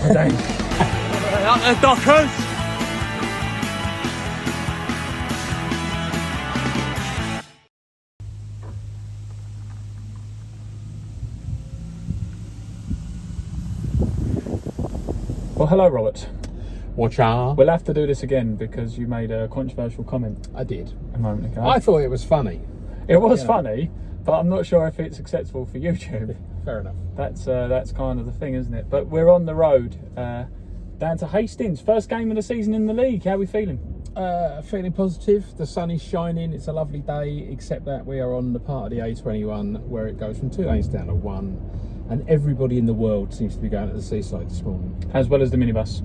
Upper Deck. Up the Dockers. Well, hello, Robert. Watch out. We'll have to do this again because you made a controversial comment. I did. A moment ago. I thought it was funny. It was funny, but I'm not sure if it's acceptable for YouTube. Fair enough. That's kind of the thing, isn't it? But we're on the road down to Hastings. First game of the season in the league. How are we feeling? Feeling positive. The sun is shining. It's a lovely day, except that we are on the part of the A21 where it goes from 2 lanes down to 1. And everybody in the world seems to be going to the seaside this morning. As well as the minibus.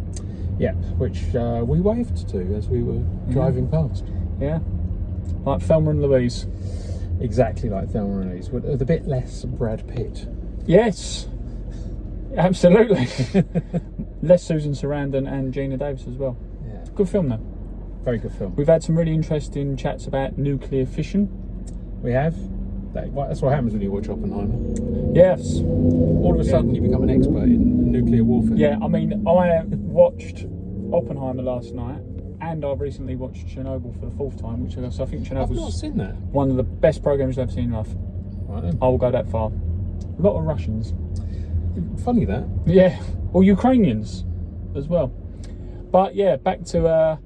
Yeah, which we waved to as we were driving past. Yeah, like Thelma and Louise. Exactly like Thelma and Louise, with a bit less Brad Pitt. Yes, absolutely. Less Susan Sarandon and Gina Davis as well. Yeah. Good film though. Very good film. We've had some really interesting chats about nuclear fission. We have. That's what happens when you watch Oppenheimer. Yes. All of a sudden you become an expert in nuclear warfare. Yeah, I mean, I watched Oppenheimer last night and I've recently watched Chernobyl for the 4th time, which I think I've not Chernobyl's seen that. one of the best programmes I've seen in life. Right then. I will go that far. A lot of Russians. Funny that. Yeah, or Ukrainians as well. But yeah, back to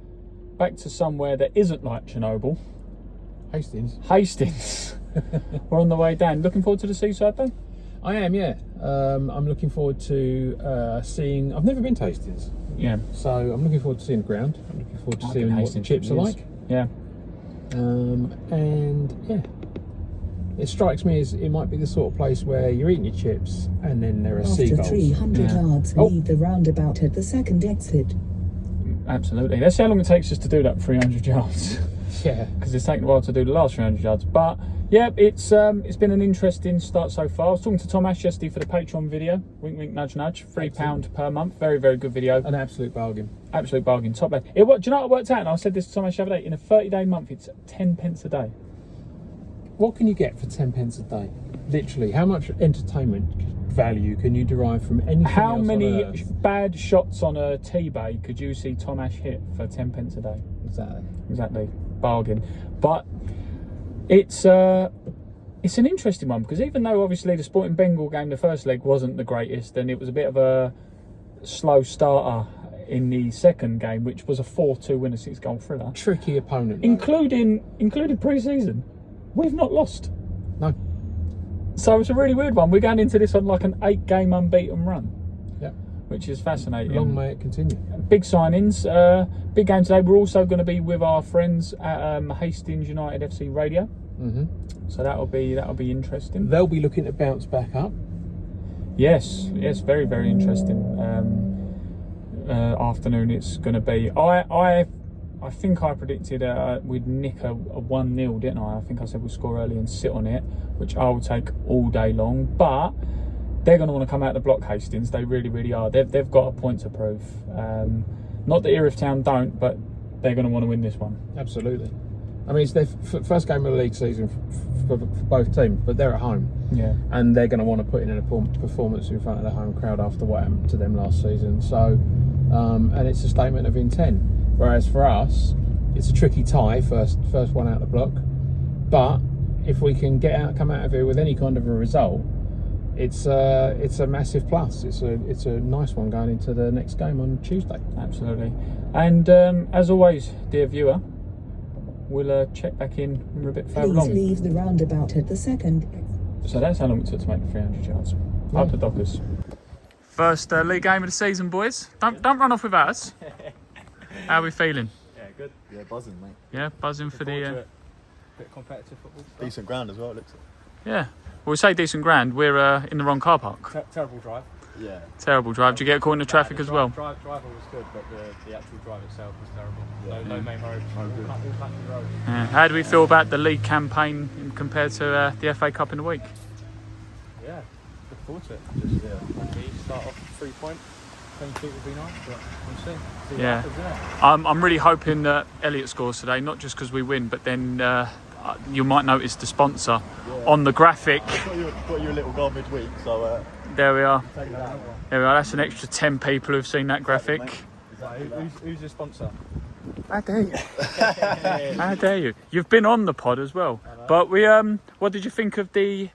somewhere that isn't like Chernobyl. Hastings. We're on the way down. Looking forward to the seaside though? I am, yeah. I'm looking forward to seeing. I've never been to Hastings. Yeah. So I'm looking forward to seeing the ground. I'm looking forward to seeing what the chips are like. Yeah. And yeah, it strikes me as it might be the sort of place where you're eating your chips and then there are seagulls. After 300 yards, leave the roundabout at the second exit. Absolutely. Let's see how long it takes us to do that 300 yards. Yeah. Because it's taken a while to do the last 300 yards. But yeah, it's been an interesting start so far. I was talking to Tom Ash yesterday for the Patreon video. Wink, wink, nudge, nudge. £3 per month. Very, very good video. An absolute bargain. Absolute bargain. Top lad. Do you know what it worked out? And I said this to Tom Ash the other day. In a 30-day month, it's 10 pence a day. What can you get for 10 pence a day? Literally, how much entertainment value can you derive from anything How else many on Earth? bad shots on a T-bay could you see Tom Ash hit for 10 pence a day? Exactly. Bargain. But it's an interesting one because even though obviously the Sporting Bengal game, the first leg wasn't the greatest and it was a bit of a slow starter in the second game, which was a 4-2 win, a 6-goal thriller. Tricky opponent. Including pre-season. We've not lost. No. So it's a really weird one. We're going into this on like an 8-game unbeaten run. Yeah. Which is fascinating. Long may it continue. Big signings, big game today. We're also going to be with our friends at Hastings United FC Radio. So that'll be interesting. They'll be looking to bounce back up. Yes, very, very interesting afternoon it's going to be. I think I predicted we'd nick a 1-0, didn't I? I think I said we'd score early and sit on it, which I will take all day long. But they're going to want to come out the block, Hastings. They really, really are. They've got a point to prove. Not that Erith Town don't, but they're going to want to win this one. Absolutely. I mean, it's their first game of the league season for both teams, but they're at home. Yeah. And they're going to want to put in a performance in front of the home crowd after what happened to them last season. So, and it's a statement of intent. Whereas for us, it's a tricky tie, first one out of the block. But if we can come out of here with any kind of a result, it's a massive plus. It's a nice one going into the next game on Tuesday. Absolutely. And as always, dear viewer, we'll check back in when we're a bit further Please along. leave the roundabout at the second. So that's how long it took to make the 300 yards. Yeah. Up the Dockers. First league game of the season, boys. Don't run off with us. How are we feeling? Yeah, good. Yeah, buzzing, mate. Yeah, buzzing for the... Bit of competitive football stuff. Decent ground as well, it looks like. Yeah. Well, we say decent ground. We're in the wrong car park. Terrible drive. Yeah. Terrible drive. Did you get caught in the traffic as well? Driver was good, but the actual drive itself was terrible. Yeah. No main road. All country road. Yeah. How do we feel about the league campaign compared to the FA Cup in the week? Yeah, look forward to it. Just start off 3 point. Clean sheet would be nice, but we'll see Yeah. what happens, I'm really hoping that Elliot scores today, not just because we win, but then you might notice the sponsor on the graphic. Got you a little goal midweek, so There we are. take that. There we are. That's an extra 10 people who've seen that graphic. Who's your sponsor? How dare you? How dare you? You've been on the pod as well. But we what did you think of the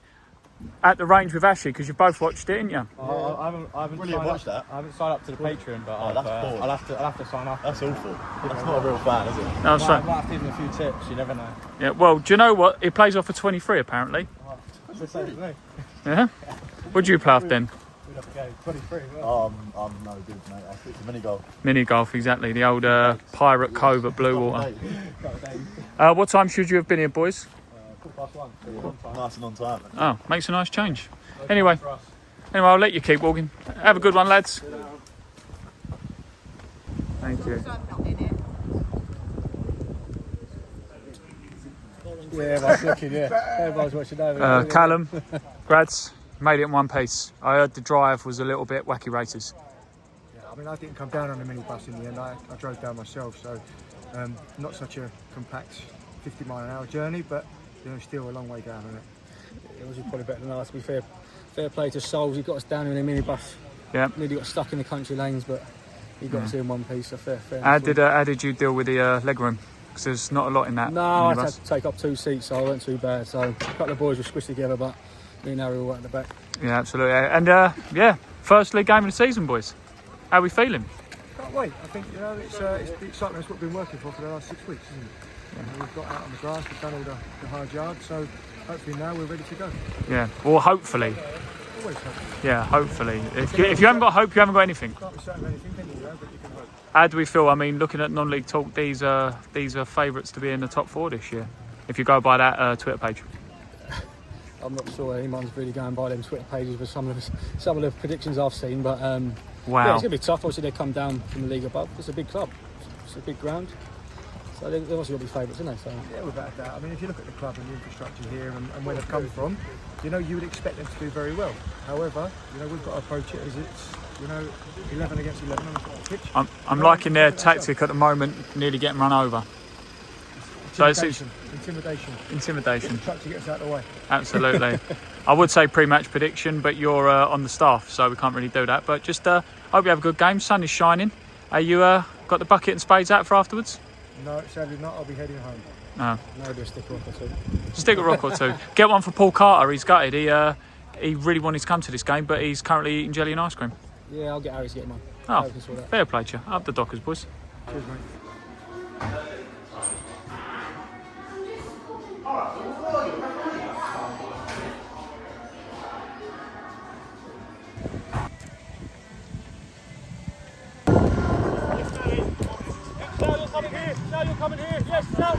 at the range with Ashley? Because you both watched it, didn't you? I haven't Brilliant, signed watch up. that. I haven't signed up to the Patreon, but I'll have to sign up. That's awful. That's not a real fan, is it? No, I so, might have to give him a few tips. You never know. yeah. Well, do you know what? It plays off for 23 apparently. That's the same as me. Yeah. What do you play off then? We'd have to go 23. I'm no good, mate. I stick to mini golf. Mini golf, exactly. The old Pirate Cove at Blue Water. What time should you have been here, boys? Nice and on time. Oh, makes a nice change. Anyway, I'll let you keep walking. Have a good one, lads. Thank you. Yeah, everyone's looking, yeah. Everyone's watching over. Callum, Grads, made it in one piece. I heard the drive was a little bit wacky races. Yeah, I mean, I didn't come down on the minibus in the end. I drove down myself, so not such a compact 50-mile-an-hour journey, but still a long way down on it. It was probably better than ours. To be fair play to Souls. He got us down in a minibus. Yeah. Nearly got stuck in the country lanes, but he got us in one piece. So fair. How did you deal with the leg room? Because there's not a lot in that. No, I minibus. had to take up 2 seats, so I wasn't too bad. So a couple of boys were squished together, but me and Harry were right at the back. Yeah, absolutely. And first league game of the season, boys. How are we feeling? Can't wait. I think it's the excitement is what we've been working for the last 6 weeks, isn't it? We've got out on the grass, we've done all the hard yards, so hopefully now we're ready to go. Yeah. Well, hopefully. Always hope. Yeah, hopefully. If you haven't got hope, you haven't got anything. Can't be certain of anything, can you? But you can hope. How do we feel? I mean, looking at non-league talk, these are favourites to be in the top 4 this year. If you go by that Twitter page. I'm not sure anyone's really going by them Twitter pages with some of the predictions I've seen, but Wow. yeah, it's gonna be tough. Obviously, they come down from the league above. It's a big club. It's a big ground. So they're obviously going to be favourites, aren't they? So. Yeah, without a doubt. I mean, if you look at the club and the infrastructure here and where they've come from, you would expect them to do very well. However, we've got to approach it as it's, 11 against 11 on the pitch. I'm liking their tactic at the moment, nearly getting run over. Intimidation. Intimidation. Try to get us out of the way. Absolutely. I would say pre-match prediction, but you're on the staff, so we can't really do that. But just hope you have a good game. Sun is shining. Are you got the bucket and spades out for afterwards? No, sadly not. I'll be heading home. No. Maybe a stick rock or two. Stick a rock or two. Get one for Paul Carter. He's gutted. He really wanted to come to this game, but he's currently eating jelly and ice cream. Yeah, I'll get Harry to get him on. Oh, fair play to you. Up the Dockers, boys. Cheers, mate. You're coming here. Yes, Sal.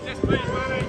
Yes, please, Manny.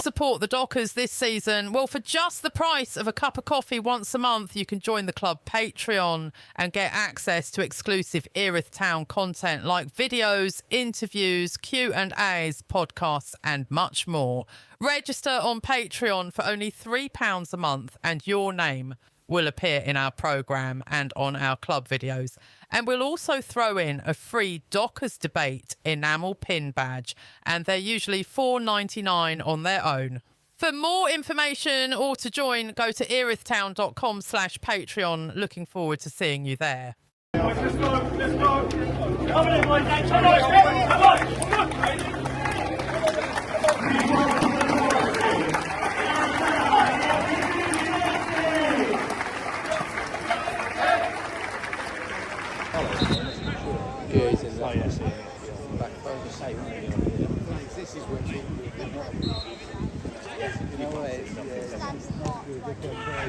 Support the Dockers this season? Well, for just the price of a cup of coffee once a month, you can join the club Patreon and get access to exclusive Erith Town content like videos, interviews, Q&As, podcasts and much more. Register on Patreon for only £3 a month and your name will appear in our programme and on our club videos. And we'll also throw in a free Dockers Debate enamel pin badge, and they're usually $4.99 on their own. For more information or to join, go to erithtown.com/Patreon. Looking forward to seeing you there. Let's go. Come on, boys. Come on. Yeah, he says that. Oh, yes, yeah. Back the same. This is what you know what it is.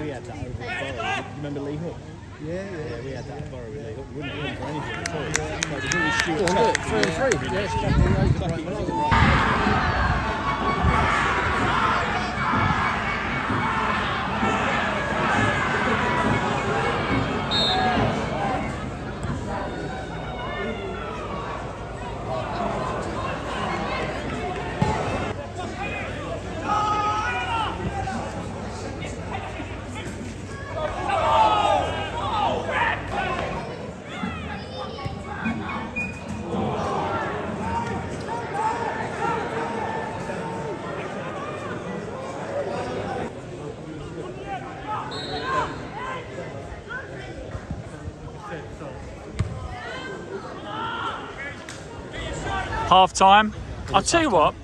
We had that over at Borough. You remember Lee Hook? Yeah, we had that at Borough League. We wouldn't win for anything at all. But it was really short. 3-3. Half time. I'll tell you what,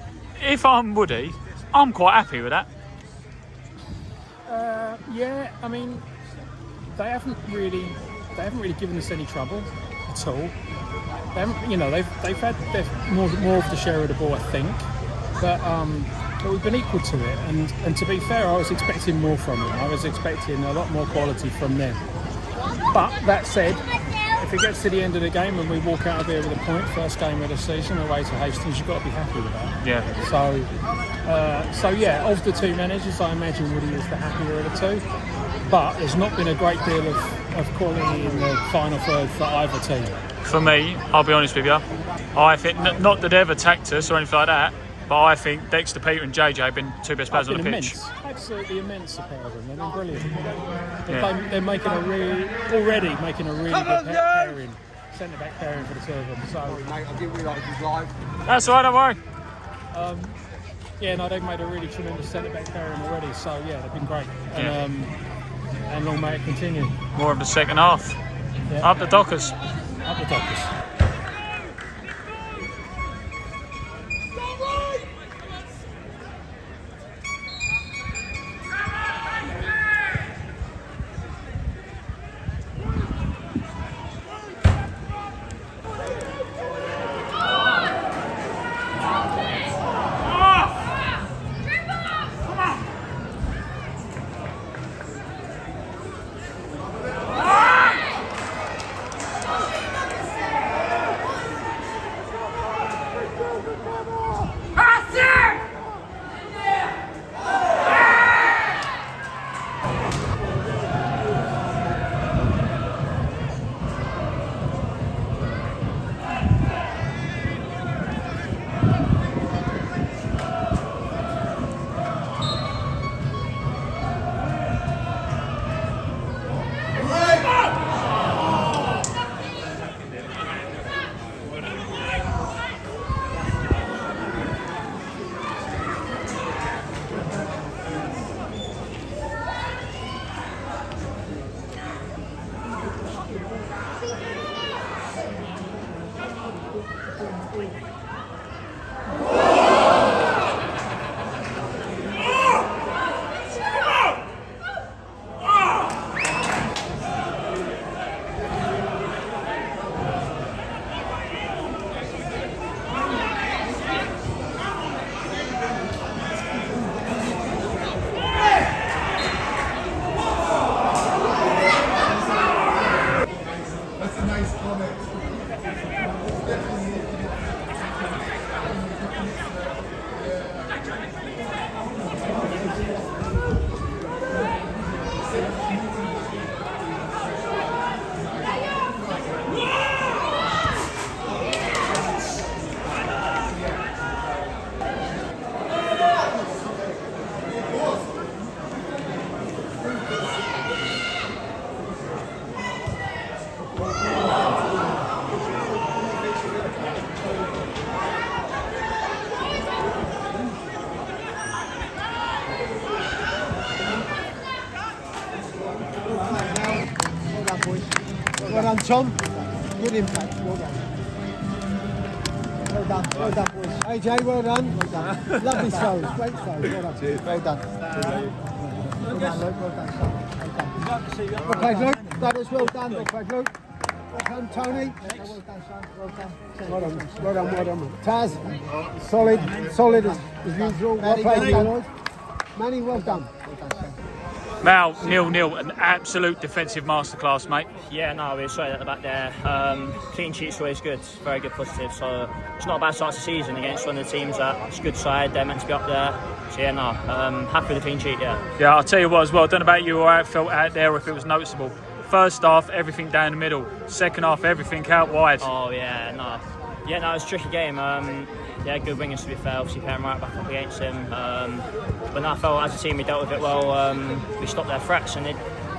if I'm Woody, I'm quite happy with that. Yeah, I mean, they haven't really given us any trouble at all. They haven't, you know, they've had more of the share of the ball, I think, but we've been equal to it. And to be fair, I was expecting more from them. I was expecting a lot more quality from them. But that said, if it gets to the end of the game and we walk out of here with a point, first game of the season away to Hastings, you've got to be happy with that. Yeah. So yeah, of the two managers, I imagine Woody is the happier of the two. But there's not been a great deal of quality in the final third for either team. For me, I'll be honest with you, I think not that they've attacked us or anything like that, but I think Dexter, Peter and JJ have been two best players on the pitch. Absolutely immense, the pair of them. They've been brilliant. Yeah. They're already making a really good pairing, centre-back pairing for the two of them. So, Mate, I'll give you like this live. That's all right, don't worry. yeah, no, they've made a really tremendous centre-back pairing already. So yeah, they've been great. And long may it continue. More of the second half. Yeah. Up the Dockers. Up the Dockers. Well done, Tom. Good impact. Well done. Well done. Well done, boys. AJ, well done. Well done. Lovely throws. Great throws. Well done. Cheers. Well done. Well done, Luke. Well done, son. Well played, Luke. That was well done. Well played, Luke. Well done, Tony. Well done, son. Well done. Well done. Well done. Well done. Taz. Solid as usual. Well played, boys. Manny, well done. Well done, son. Mal, 0-0, an absolute defensive masterclass, mate. Yeah, no, we were sorry at the back there. Clean sheet's always good, very good positive. So it's not a bad start to the season against one of the teams that's a good side. They're meant to be up there. So yeah, no, happy with the clean sheet. Yeah. Yeah, I'll tell you what as well. I don't know about you or how it felt out there, if it was noticeable. First half, everything down the middle. Second half, everything out wide. Oh yeah, no, it was a tricky game. Yeah, good wingers to be fair. Obviously, playing right back up against him. But no, I felt as a team we dealt with it well. We stopped their threats, and they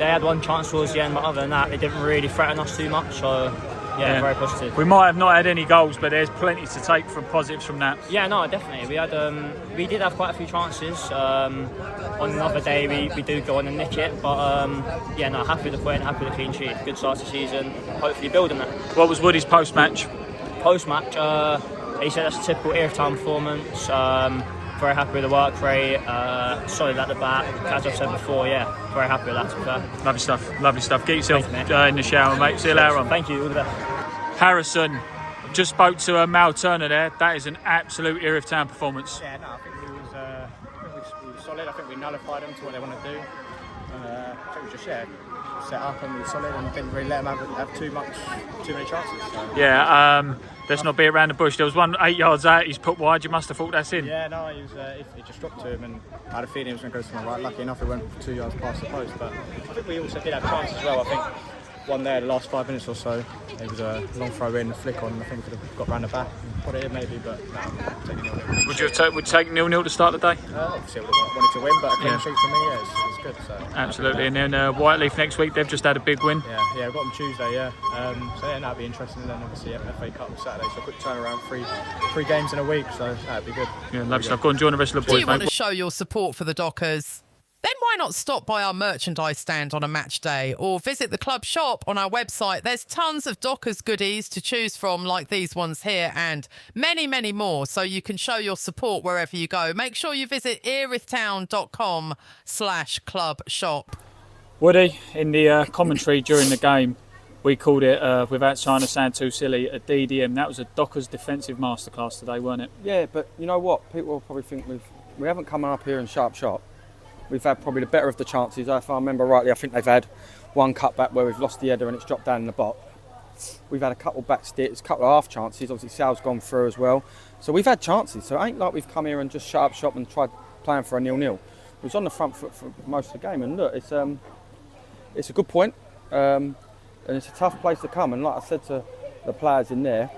had one chance towards the end, but other than that, they didn't really threaten us too much. So yeah, very positive. We might have not had any goals, but there's plenty to take from positives from that. Yeah, no, definitely. We did have quite a few chances. On another day, we do go on and nick it, but yeah, no, happy with the point, happy with the clean sheet. Good start to the season. Hopefully, building that. What was Woody's post-match? Post-match, he said that's a typical Erith Town performance. Very happy with the work rate, solid at the back. As I've said before, yeah, very happy with that. To be fair. Lovely stuff, lovely stuff. Get yourself Thanks, in the shower, mate. See you later on. Thank you, all the best. Harrison, just spoke to Mal Turner there. That is an absolute Erith Town performance. Yeah, no, I think we was solid. I think we nullified them to what they want to do. I think we just set up and we were solid and didn't really let them have too many chances. So. Yeah, let's not beat around the bush. There was one 8 yards out. He's put wide. You must have thought that's in. Yeah, no, it just dropped to him, and I had a feeling he was going to go to my right. Lucky enough, it went 2 yards past the post. But I think we also did have chances as well. I think one there, the last 5 minutes or so, it was a long throw in, a flick on. I think we could have got round the back and put it in maybe, but no, taking 0-0. Would you take 0-0 to start the day? Obviously, I would have wanted to win, but a clean sheet for me, yeah, it's good. So. Absolutely. And then Whiteleaf next week, they've just had a big win. Yeah, we've got them Tuesday, yeah. So yeah, that'd be interesting. And then obviously FA Cup on Saturday, so a quick turnaround, three games in a week, so that'd be good. Yeah, lovely stuff. Go and join the rest of the boys. Do you want to show your support for the Dockers? Then why not stop by our merchandise stand on a match day or visit the club shop on our website? There's tons of Dockers goodies to choose from, like these ones here, and many, many more, so you can show your support wherever you go. Make sure you visit erithtown.com/club shop. Woody, in the commentary during the game, we called it, without trying to sound too silly, a DDM. That was a Dockers defensive masterclass today, weren't it? Yeah, but you know what? People will probably think we haven't come up here and shut shop. We've had probably the better of the chances. If I remember rightly, I think they've had one cutback where we've lost the header and it's dropped down in the box. We've had a couple back sticks, a couple of half chances. Obviously, Sal's gone through as well. So we've had chances. So it ain't like we've come here and just shut up shop and tried playing for a 0-0. We was on the front foot for most of the game. And look, it's a good point. And it's a tough place to come. And like I said to the players in there,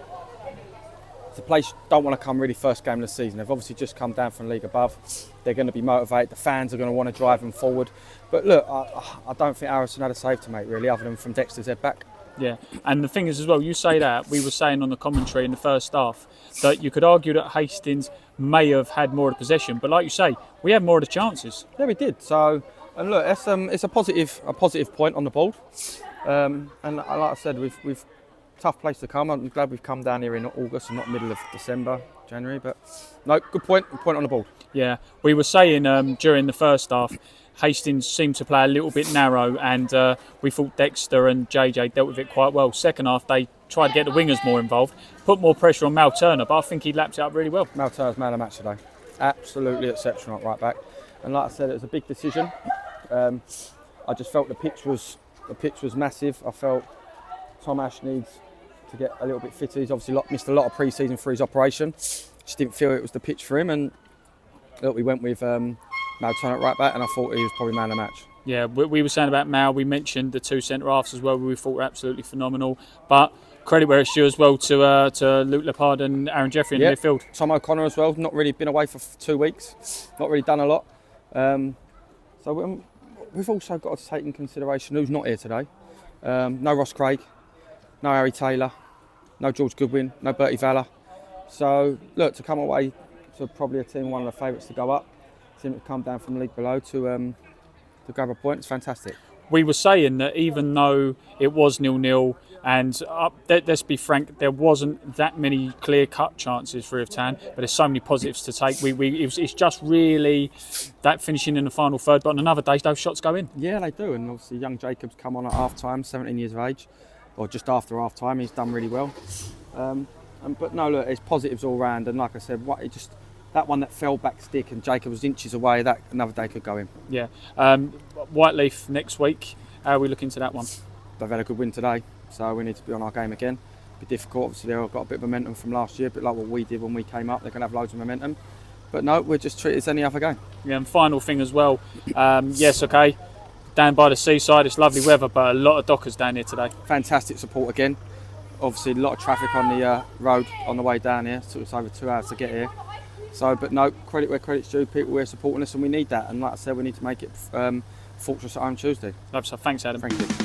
it's a place you don't want to come really first game of the season. They've obviously just come down from league above. They're going to be motivated. The fans are going to want to drive them forward. But look, I don't think Harrison had a save to make really, other than from Dexter's head back. Yeah, and the thing is as well, you say that, we were saying on the commentary in the first half that you could argue that Hastings may have had more of the possession, but like you say, we had more of the chances. Yeah, we did. So, and look, it's a positive point on the board. And like I said, we've tough place to come. I'm glad we've come down here in August and not middle of December, January. But no, good point on the board. Yeah, we were saying during the first half, Hastings seemed to play a little bit narrow, and we thought Dexter and JJ dealt with it quite well. Second half, they tried to get the wingers more involved, put more pressure on Mal Turner, but I think he lapped it up really well. Mal Turner's man of the match today. Absolutely exceptional at right back. And like I said, it was a big decision. I just felt the pitch was massive. I felt Tom Ash needs to get a little bit fitter. He's obviously missed a lot of pre-season for his operation. Just didn't feel it was the pitch for him, and look, we went with Mal Turner at right back, and I thought he was probably man of the match. Yeah, we were saying about Mal, we mentioned the two centre-halves as well, we thought were absolutely phenomenal, but credit where it's due as well to Luke Lepard and Aaron Jeffrey in the midfield. Tom O'Connor as well, not really been away for 2 weeks, not really done a lot. So we've also got to take in consideration who's not here today. No Ross Craig, no Harry Taylor, no George Goodwin, no Bertie Valor. So look, to come away to probably a team, one of the favourites to go up, team that come down from the league below to grab a point, it's fantastic. We were saying that even though it was 0-0, and let's be frank, there wasn't that many clear-cut chances for Erith Town, but there's so many positives to take. It's just really that finishing in the final third, but on another day, those shots go in. Yeah, they do, and obviously young Jacobs come on at half-time, 17 years of age, or just after half-time, he's done really well. But no, look, it's positives all round, and like I said, that one that fell back stick and Jacob was inches away, that another day could go in. Yeah. Whiteleaf next week. How are we looking to that one? They've had a good win today, so we need to be on our game again. Be difficult. Obviously, they've got a bit of momentum from last year, but like what we did when we came up, they're going to have loads of momentum. But no, we're just treat it as any other game. Yeah, and final thing as well. Yes, okay. Down by the seaside, it's lovely weather, but a lot of dockers down here today. Fantastic support again. Obviously, a lot of traffic on the road on the way down here. So it's over 2 hours to get here. So, but no, credit where credit's due. People were supporting us, and we need that. And like I said, we need to make it Fortress at home Tuesday. Love stuff. Thanks, Adam. Thank you.